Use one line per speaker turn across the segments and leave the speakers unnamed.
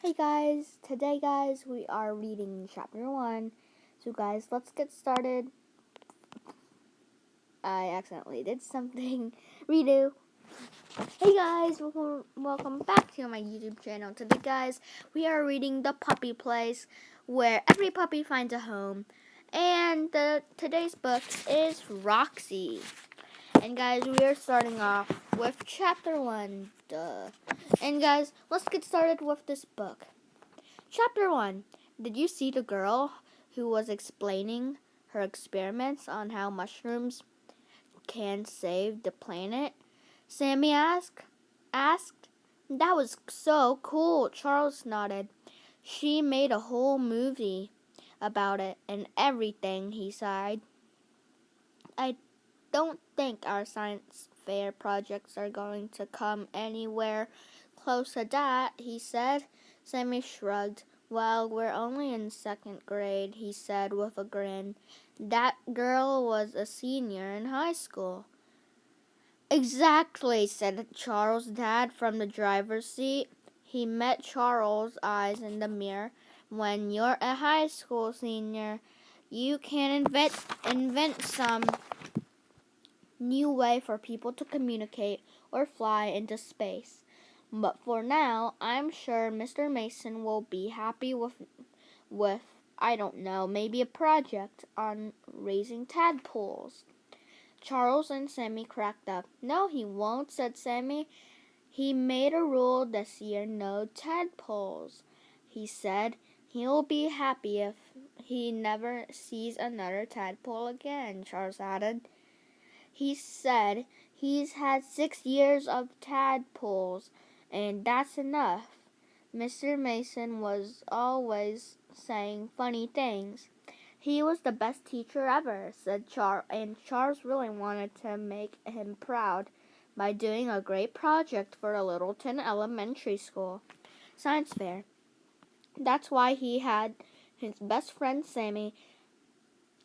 Hey guys, today guys we are reading chapter 1. So guys, let's get started. I accidentally did something. Redo. Hey guys, welcome back to my YouTube channel. Today guys, we are reading The Puppy Place, where every puppy finds a home. And today's book is Roxy. And guys, we are starting off with chapter 1. Duh. And guys, let's get started with this book. Chapter 1. Did you see the girl who was explaining her experiments on how mushrooms can save the planet? Sammy asked. That was so cool. Charles nodded. She made a whole movie about it and everything, he sighed. I don't think our science fair projects are going to come anywhere close to that, he said. Sammy shrugged. Well, we're only in second grade, he said with a grin. That girl was a senior in high school. Exactly, said Charles' dad from the driver's seat. He met Charles' eyes in the mirror. When you're a high school senior, you can invent some new way for people to communicate or fly into space. But for now, I'm sure Mr. Mason will be happy with I don't know, maybe a project on raising tadpoles. Charles and Sammy cracked up. No, he won't, said Sammy. He made a rule this year, no tadpoles. He said he'll be happy if he never sees another tadpole again, Charles added. He said he's had 6 years of tadpoles, and that's enough. Mr. Mason was always saying funny things. He was the best teacher ever, said Charles, and Charles really wanted to make him proud by doing a great project for the Littleton Elementary School science fair. That's why he had his best friend Sammy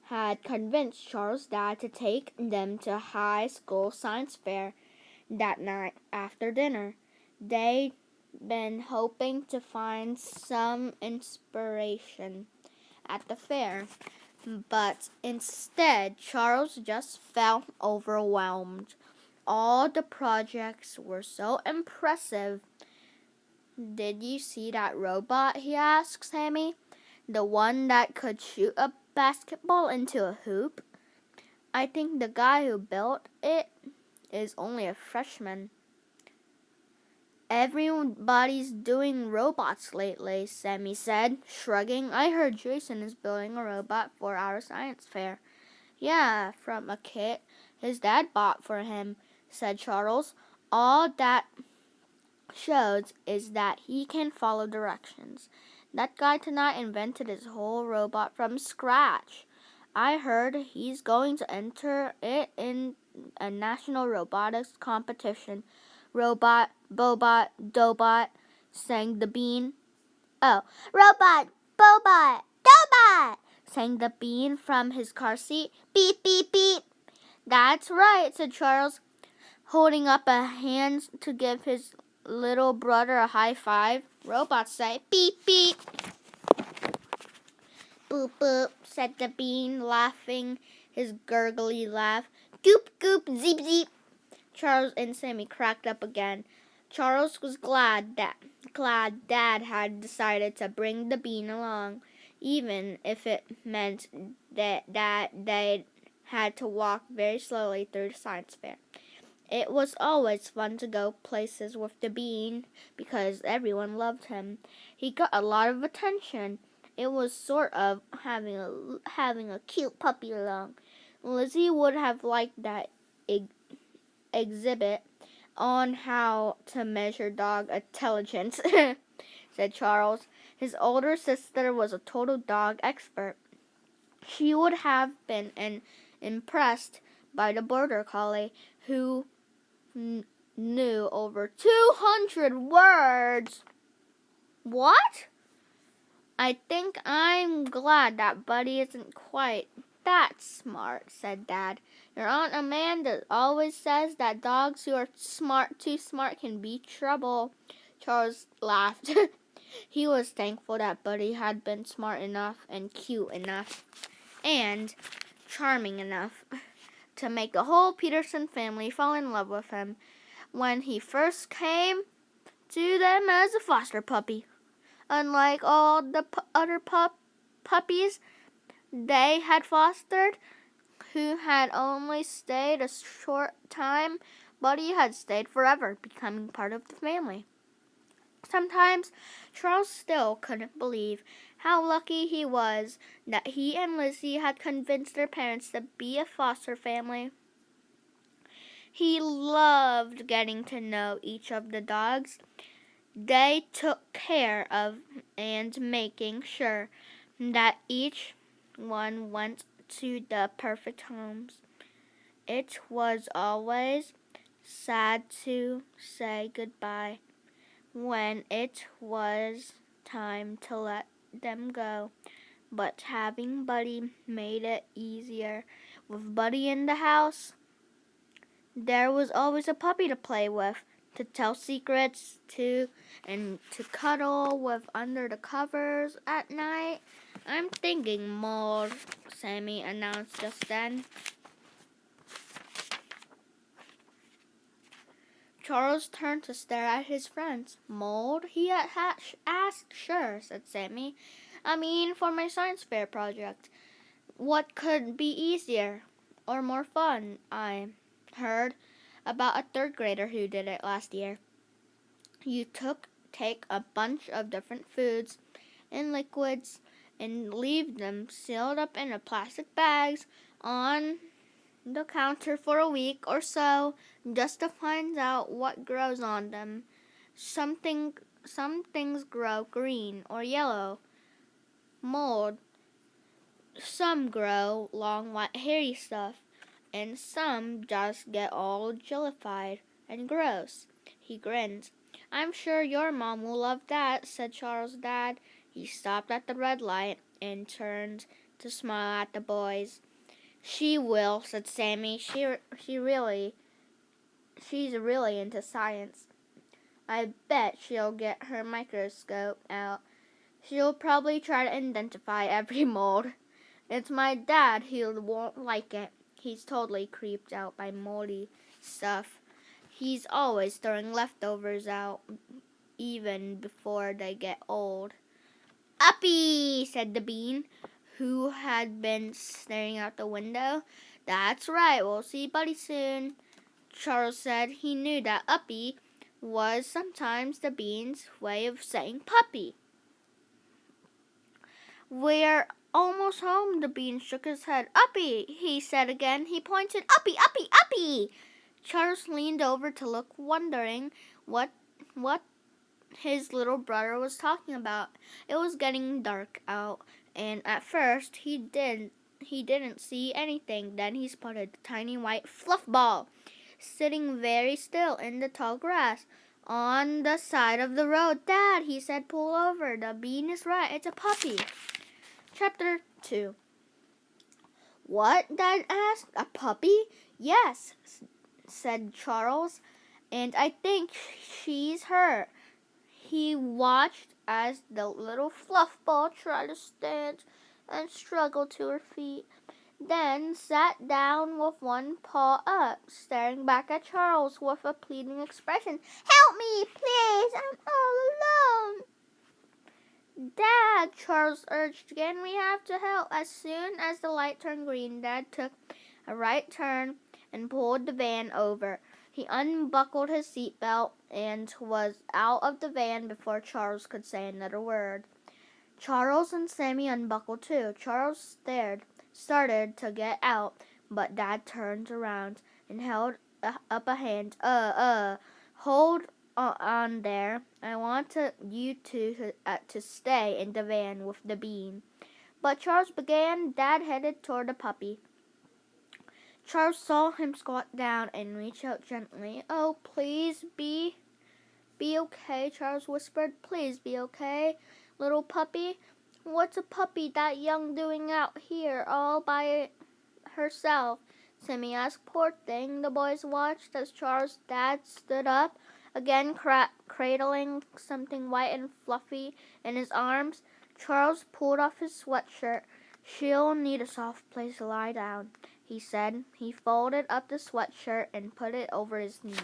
had convinced Charles' dad to take them to high school science fair that night after dinner. They'd been hoping to find some inspiration at the fair, but instead Charles just felt overwhelmed. All the projects were so impressive. Did you see that robot? He asked Sammy. The one that could shoot a basketball into a hoop? I think the guy who built it is only a freshman. Everybody's doing robots lately, Sammy said, shrugging. I heard Jason is building a robot for our science fair. Yeah, from a kit his dad bought for him, said Charles. All that shows is that he can follow directions. That guy tonight invented his whole robot from scratch. I heard he's going to enter it in a national robotics competition. Robot, Bobot, Dobot, sang the bean. Oh, Robot, Bobot, Dobot, sang the bean from his car seat. Beep, beep, beep. That's right, said Charles, holding up a hand to give his little brother a high five. Robots say, beep, beep. Boop, boop, said the bean, laughing his gurgly laugh. Goop, goop, zeep, zeep. Charles and Sammy cracked up again. Charles was glad Dad had decided to bring the bean along, even if it meant that they had to walk very slowly through the science fair. It was always fun to go places with the bean because everyone loved him. He got a lot of attention. It was sort of having a cute puppy along. Lizzie would have liked that exhibit on how to measure dog intelligence, said Charles. His older sister was a total dog expert. She would have been impressed by the border collie who knew over 200 words. What? I think I'm glad that Buddy isn't quite that smart, said Dad. Your Aunt Amanda always says that dogs who are too smart can be trouble. Charles laughed. He was thankful that Buddy had been smart enough and cute enough and charming enough to make the whole Peterson family fall in love with him when he first came to them as a foster puppy. Unlike all the other puppies they had fostered, who had only stayed a short time, Buddy had stayed forever, becoming part of the family. Sometimes Charles still couldn't believe how lucky he was that he and Lizzie had convinced their parents to be a foster family. He loved getting to know each of the dogs they took care of and making sure that each one went to the perfect homes. It was always sad to say goodbye when it was time to let them go, but having Buddy made it easier. With Buddy in the house, there was always a puppy to play with, to tell secrets to, and to cuddle with under the covers at night. I'm thinking more, Sammy announced just then. Charles turned to stare at his friends. Mold? He had asked. Sure, said Sammy. I mean, for my science fair project. What could be easier or more fun? I heard about a third grader who did it last year. You take a bunch of different foods and liquids and leave them sealed up in a plastic bags on the counter for a week or so just to find out what grows on them. Some things grow green or yellow, mold. Some grow long white hairy stuff, and some just get all jellified and gross. He grinned. I'm sure your mom will love that, said Charles' dad. He stopped at the red light and turned to smile at the boys. She will, said Sammy. She's really into science. I bet she'll get her microscope out. She'll probably try to identify every mold. It's my dad who won't like it. He's totally creeped out by moldy stuff. He's always throwing leftovers out, even before they get old. Uppy, said the bean, who had been staring out the window. That's right, we'll see Buddy soon. Charles said he knew that Uppy was sometimes the bean's way of saying puppy. We're almost home, the bean shook his head. Uppy, he said again. He pointed. Uppy, Uppy, Uppy! Charles leaned over to look, wondering what his little brother was talking about. It was getting dark out, and at first he didn't see anything. Then he spotted a tiny white fluff ball sitting very still in the tall grass on the side of the road. Dad, he said, pull over. The bean is right. It's a puppy. Chapter 2. What? Dad asked. A puppy? Yes, said Charles, and I think she's her. He watched as the little fluff ball tried to stand and struggled to her feet, then sat down with one paw up, staring back at Charles with a pleading expression. Help me, please, I'm all alone. Dad, Charles urged again, we have to help. As soon as the light turned green, Dad took a right turn and pulled the van over. He unbuckled his seatbelt and was out of the van before Charles could say another word. Charles and Sammy unbuckled too. Charles started to get out, but Dad turned around and held up a hand. Hold on there. I want you to stay in the van with the bean. But Charles began. Dad headed toward the puppy. Charles saw him squat down and reach out gently. Oh, please be okay, Charles whispered. Please be okay, little puppy. What's a puppy that young doing out here all by herself? Sammy asked. Poor thing. The boys watched as Charles' dad stood up Again cradling something white and fluffy in his arms, Charles pulled off his sweatshirt. "She'll need a soft place to lie down," he said. He folded up the sweatshirt and put it over his knees.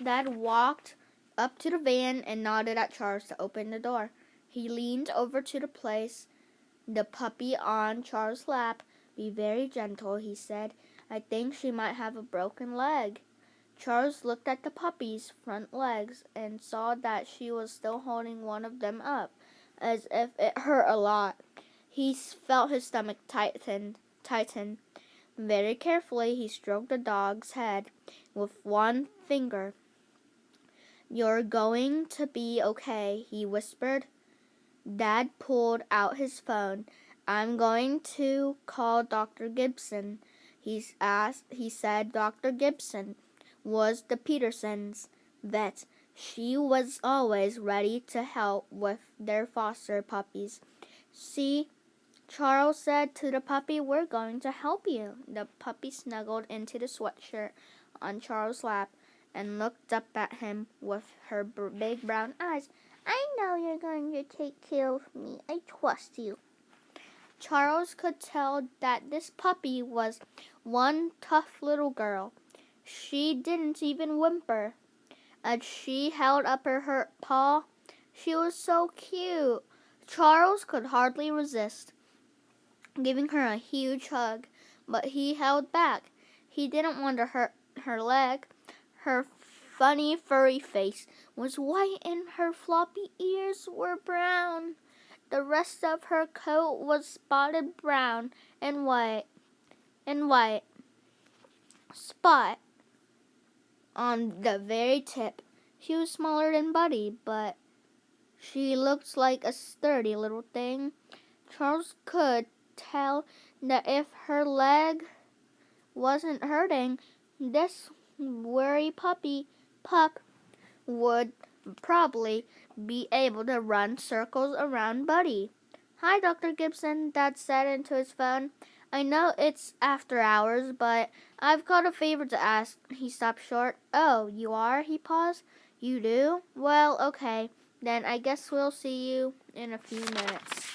Dad walked up to the van and nodded at Charles to open the door. He leaned over to place the puppy on Charles' lap. "Be very gentle," he said. "I think she might have a broken leg." Charles looked at the puppy's front legs and saw that she was still holding one of them up, as if it hurt a lot. He felt his stomach tighten. Very carefully, he stroked the dog's head with one finger. "You're going to be okay," he whispered. Dad pulled out his phone. "I'm going to call Dr. Gibson," he said. Dr. Gibson was the Petersons' vet. She was always ready to help with their foster puppies. "See," Charles said to the puppy, "we're going to help you." The puppy snuggled into the sweatshirt on Charles' lap and looked up at him with her big brown eyes. "I know you're going to take care of me. I trust you." Charles could tell that this puppy was one tough little girl. She didn't even whimper as she held up her paw. She was so cute. Charles could hardly resist giving her a huge hug, but he held back. He didn't want to hurt her leg. Her funny furry face was white and her floppy ears were brown. The rest of her coat was spotted brown and white spot on the very tip. She was smaller than Buddy, but she looked like a sturdy little thing. Charles could tell that if her leg wasn't hurting, this worry pup would probably be able to run circles around Buddy. "Hi, Dr. Gibson," Dad said into his phone. "I know it's after hours, but I've got a favor to ask." He stopped short. "Oh, you are?" He paused. "You do? Well, okay. Then I guess we'll see you in a few minutes."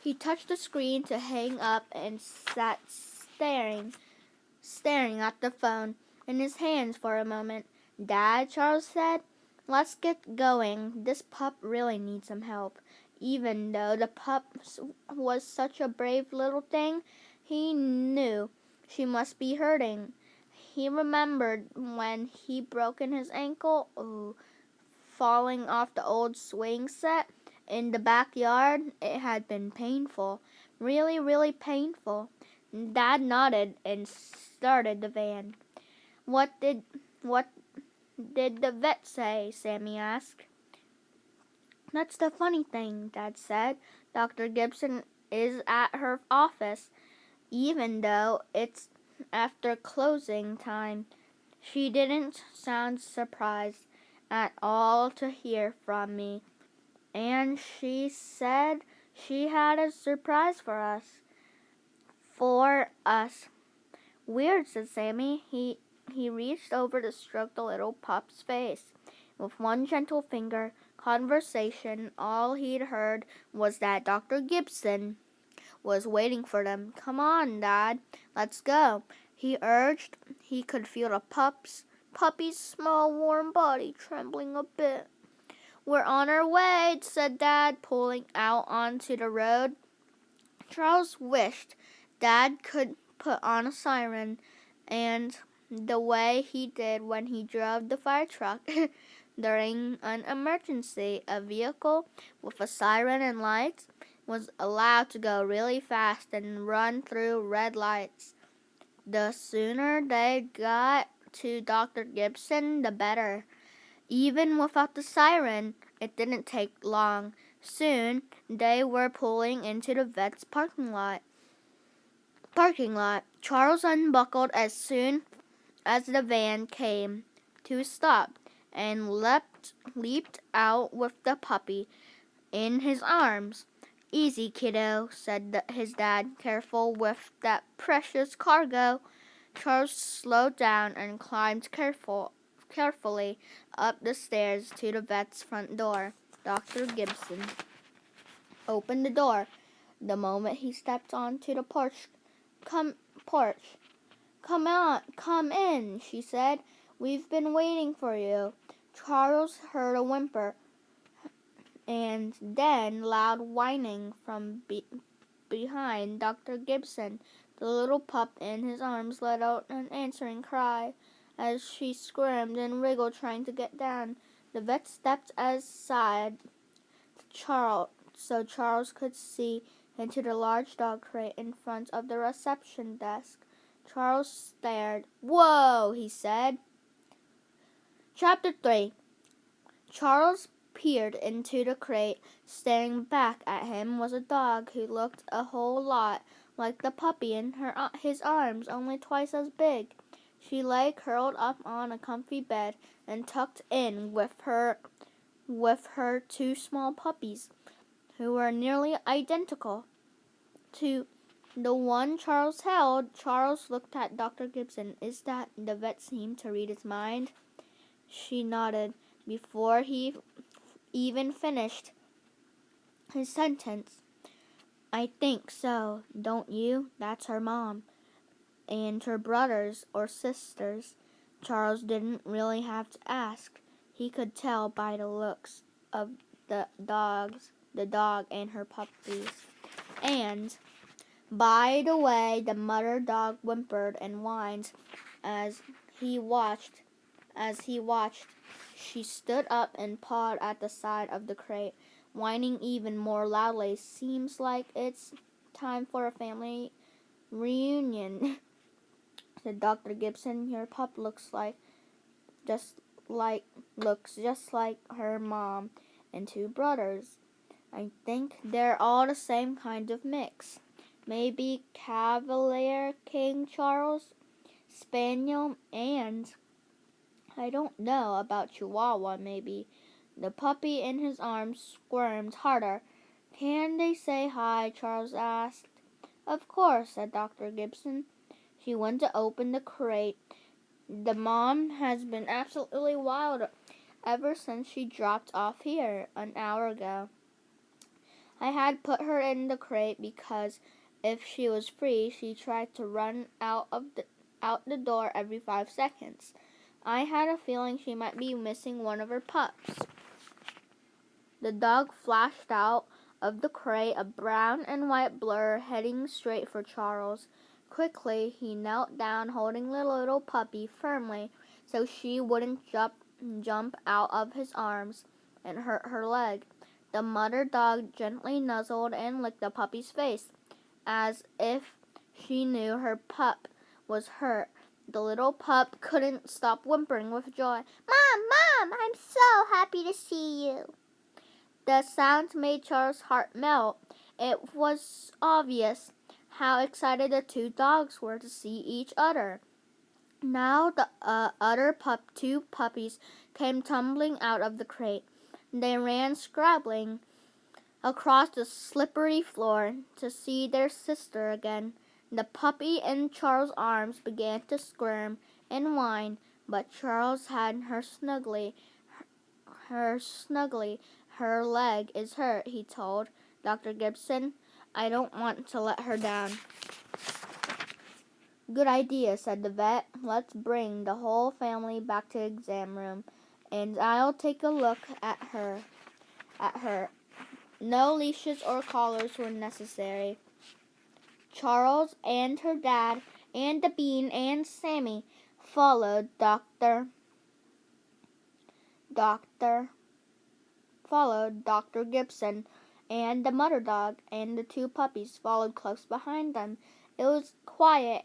He touched the screen to hang up and sat staring at the phone in his hands for a moment. "Dad," Charles said, "let's get going. This pup really needs some help." Even though the pup was such a brave little thing, he knew she must be hurting. He remembered when he broken his ankle, falling off the old swing set in the backyard. It had been painful, really, really painful. Dad nodded and started the van. What did the vet say?" Sammy asked. "That's the funny thing," Dad said. "Dr. Gibson is at her office, even though it's after closing time." She didn't sound surprised at all to hear from me, and she said she had a surprise for us. "Weird," said Sammy. He reached over to stroke the little pup's face. With one gentle finger conversation, all he'd heard was that Dr. Gibson was waiting for them. "Come on, Dad, let's go," he urged. He could feel the puppy's small warm body trembling a bit. "We're on our way," said Dad, pulling out onto the road. Charles wished Dad could put on a siren, and the way he did when he drove the fire truck. During an emergency, a vehicle with a siren and lights was allowed to go really fast and run through red lights. The sooner they got to Dr. Gibson, the better. Even without the siren, it didn't take long. Soon, they were pulling into the vet's parking lot. Charles unbuckled as soon as the van came to a stop and leaped out with the puppy in his arms. "Easy, kiddo," said his dad. "Careful with that precious cargo." Charles slowed down and climbed carefully up the stairs to the vet's front door. Dr. Gibson opened the door the moment he stepped onto the porch. Porch. Come in, she said. We've been waiting for you. Charles heard a whimper and then loud whining from behind Dr. Gibson. The little pup in his arms let out an answering cry as she squirmed and wriggled trying to get down. The vet stepped aside so Charles could see into the large dog crate in front of the reception desk. Charles stared. "Whoa," he said. Chapter 3. Charles peered into the crate. Staring back at him was a dog who looked a whole lot like the puppy in his arms, only twice as big. She lay curled up on a comfy bed and tucked in with her two small puppies, who were nearly identical to the one Charles held. Charles looked at Dr. Gibson. "Is that?" The vet seemed to read his mind. She nodded before he even finished his sentence. "I think so, don't you? That's her mom. And her brothers or sisters." Charles didn't really have to ask. He could tell by the looks of the dog and her puppies. And, by the way, the mother dog whimpered and whined as he watched. She stood up and pawed at the side of the crate, whining even more loudly. "Seems like it's time for a family reunion," said Dr. Gibson. "Your pup looks just like her mom and two brothers. I think they're all the same kind of mix. Maybe Cavalier King Charles, Spaniel, and I don't know about Chihuahua, maybe." The puppy in his arms squirmed harder. "Can they say hi?" Charles asked. "Of course," said Dr. Gibson. She went to open the crate. "The mom has been absolutely wild ever since she dropped off here an hour ago. I had put her in the crate because if she was free, she tried to run out the door every 5 seconds. I had a feeling she might be missing one of her pups." The dog flashed out of the crate, a brown and white blur, heading straight for Charles. Quickly, he knelt down, holding the little puppy firmly so she wouldn't jump out of his arms and hurt her leg. The mother dog gently nuzzled and licked the puppy's face, as if she knew her pup was hurt. The little pup couldn't stop whimpering with joy. Mom, I'm so happy to see you." The sound made Charles' heart melt. It was obvious how excited the two dogs were to see each other. Now the two puppies came tumbling out of the crate. They ran scrabbling across the slippery floor to see their sister again. The puppy in Charles' arms began to squirm and whine, but Charles had her snugly. "Her leg is hurt," he told Dr. Gibson. "I don't want to let her down." "Good idea," said the vet. "Let's bring the whole family back to the exam room, and I'll take a look at her. No leashes or collars were necessary." Charles and her dad and the Bean and Sammy followed Dr. Gibson, and the mother dog and the two puppies followed close behind them. It was quite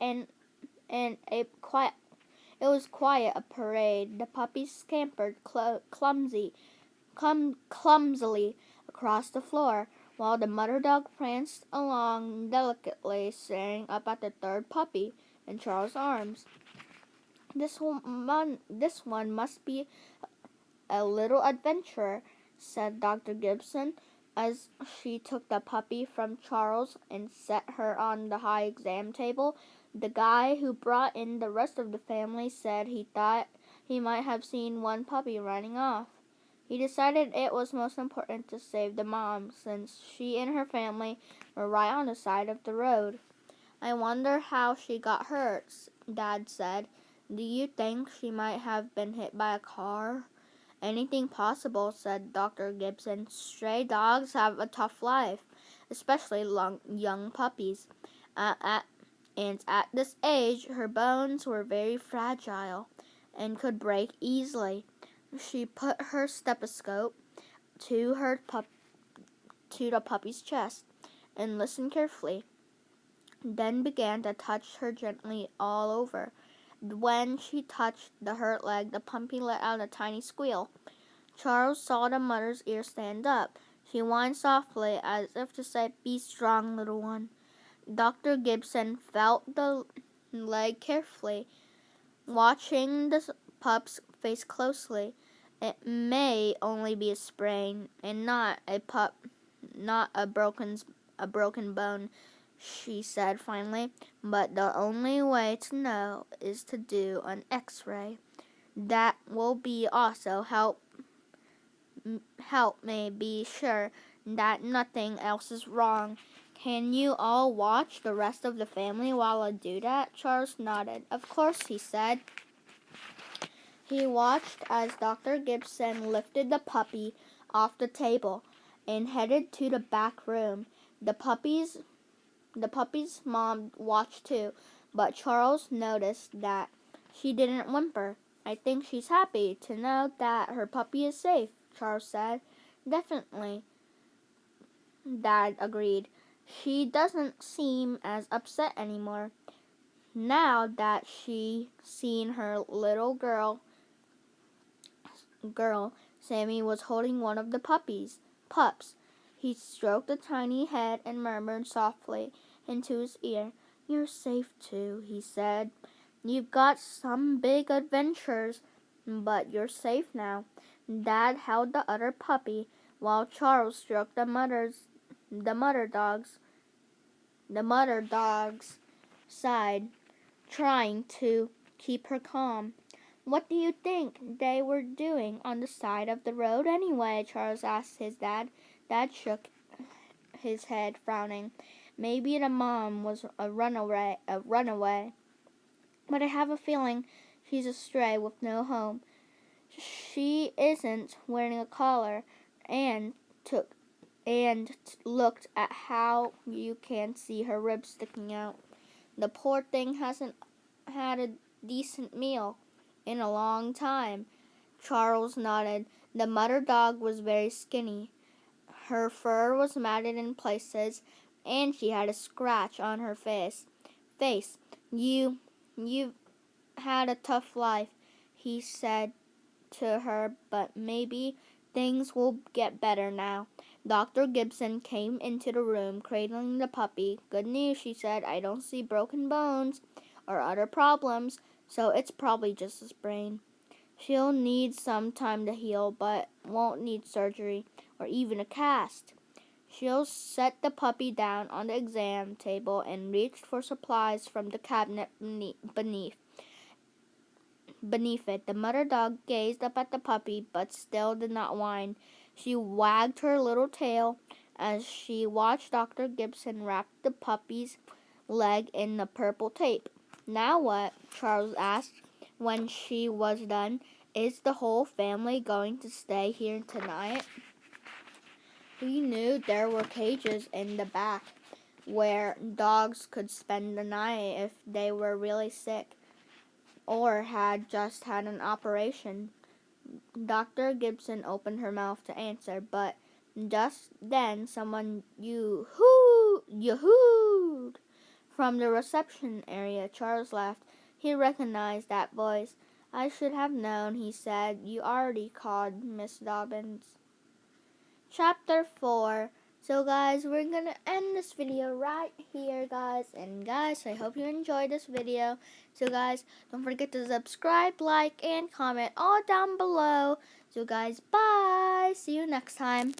a parade. The puppies scampered clumsily across the floor, while the mother dog pranced along delicately, staring up at the third puppy in Charles' arms. This one must be a little adventurer," said Dr. Gibson, as she took the puppy from Charles and set her on the high exam table. The guy who brought in the rest of the family said he thought he might have seen one puppy running off. He decided it was most important to save the mom, since she and her family were right on the side of the road. I wonder how she got hurt, Dad said. Do you think she might have been hit by a car? Anything possible, said Dr. Gibson. Stray dogs have a tough life, especially young puppies. And at this age, her bones were very fragile and could break easily. She put her stethoscope to the puppy's chest and listened carefully, then began to touch her gently all over. When she touched the hurt leg, the puppy let out a tiny squeal. Charles saw the mother's ear stand up. She whined softly, as if to say, "Be strong, little one." Dr. Gibson felt the leg carefully, watching the pup's face closely. It may only be a sprain, and not a broken bone, she said finally. But the only way to know is to do an X-ray. That will be also help me be sure that nothing else is wrong. Can you all watch the rest of the family while I do that? Charles nodded. Of course, he said. He watched as Dr. Gibson lifted the puppy off the table and headed to the back room. The puppy's mom watched too, but Charles noticed that she didn't whimper. "I think she's happy to know that her puppy is safe," Charles said. "Definitely," Dad agreed. "She doesn't seem as upset anymore, now that she's seen her little girl. Sammy was holding one of the pups. He stroked the tiny head and murmured softly into his ear. "You're safe too," he said. "You've got some big adventures, but you're safe now." Dad held the other puppy while Charles stroked the mother dog's side, trying to keep her calm. "What do you think they were doing on the side of the road anyway?" Charles asked his dad. Dad shook his head, frowning. "Maybe the mom was a runaway. But I have a feeling she's a stray with no home. She isn't wearing a collar, and looked at how you can see her ribs sticking out. The poor thing hasn't had a decent meal in a long time." Charles nodded. The mother dog was very skinny. Her fur was matted in places, and she had a scratch on her face. You've had a tough life," he said to her, "but maybe things will get better now." Dr. Gibson came into the room, cradling the puppy. "Good news," she said. "I don't see broken bones or other problems, so it's probably just a sprain. She'll need some time to heal, but won't need surgery or even a cast." She'll set the puppy down on the exam table and reached for supplies from the cabinet beneath it. The mother dog gazed up at the puppy, but still did not whine. She wagged her little tail as she watched Dr. Gibson wrap the puppy's leg in the purple tape. "Now what?" Charles asked when she was done. "Is the whole family going to stay here tonight?" He knew there were cages in the back where dogs could spend the night if they were really sick or had just had an operation. Dr. Gibson opened her mouth to answer, but just then someone yoo-hooed from the reception area. Charles laughed. He recognized that voice. "I should have known," he said. "You already called, Miss Dobbins." Chapter 4. So guys, we're gonna end this video right here, guys. And guys, I hope you enjoyed this video. So guys, don't forget to subscribe, like, and comment all down below. So guys, bye. See you next time.